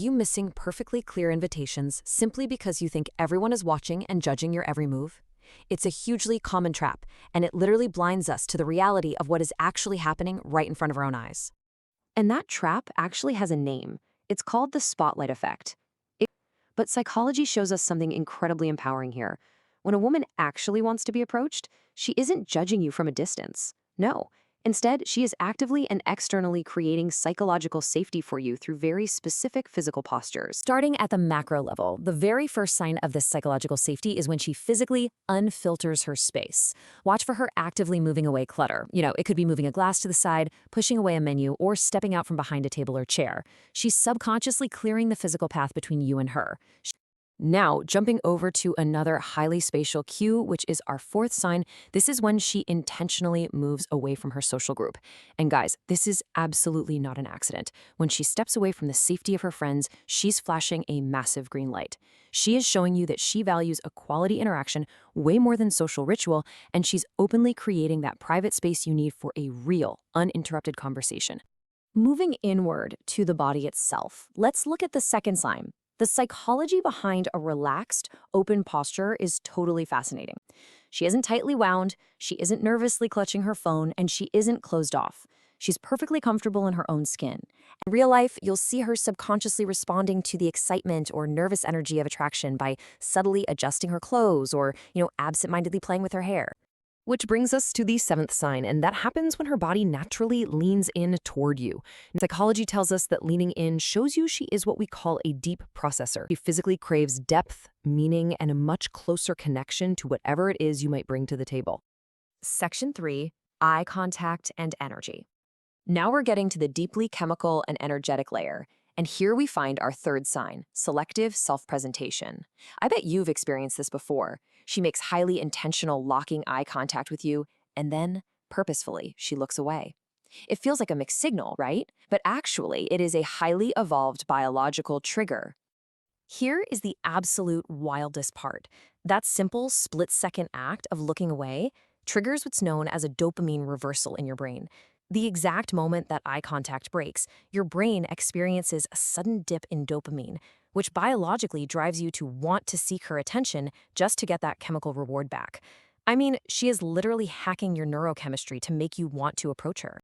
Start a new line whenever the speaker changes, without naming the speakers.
you missing perfectly clear invitations simply because you think everyone is watching and judging your every move? It's a hugely common trap, and it literally blinds us to the reality of what is actually happening right in front of our own eyes.
And that trap actually has a name. It's called the spotlight effect. But psychology shows us something incredibly empowering here. When a woman actually wants to be approached, she isn't judging you from a distance. No. Instead, she is actively and externally creating psychological safety for you through very specific physical postures.
Starting at the macro level, the very first sign of this psychological safety is when she physically unfilters her space. Watch for her actively moving away clutter. It could be moving a glass to the side, pushing away a menu, or stepping out from behind a table or chair. She's subconsciously clearing the physical path between you and her. Now, jumping over to another highly spatial cue, which is our fourth sign, this is when she intentionally moves away from her social group. And guys, this is absolutely not an accident. When she steps away from the safety of her friends, she's flashing a massive green light. She is showing you that she values a quality interaction way more than social ritual, and she's openly creating that private space you need for a real, uninterrupted conversation. Moving inward to the body itself, let's look at the second sign. The psychology behind a relaxed, open posture is totally fascinating. She isn't tightly wound, she isn't nervously clutching her phone, and she isn't closed off. She's perfectly comfortable in her own skin. In real life, you'll see her subconsciously responding to the excitement or nervous energy of attraction by subtly adjusting her clothes or, absent-mindedly playing with her hair. Which brings us to the seventh sign, and that happens when her body naturally leans in toward you. Psychology tells us that leaning in shows you she is what we call a deep processor. She physically craves depth, meaning, and a much closer connection to whatever it is you might bring to the table. Section 3, eye contact and energy. Now we're getting to the deeply chemical and energetic layer. And here we find our third sign, selective self-presentation. I bet you've experienced this before. She makes highly intentional locking eye contact with you, and then, purposefully, she looks away. It feels like a mixed signal, right? But actually, it is a highly evolved biological trigger. Here is the absolute wildest part. That simple split-second act of looking away triggers what's known as a dopamine reversal in your brain. The exact moment that eye contact breaks, your brain experiences a sudden dip in dopamine, which biologically drives you to want to seek her attention just to get that chemical reward back. I mean, she is literally hacking your neurochemistry to make you want to approach her.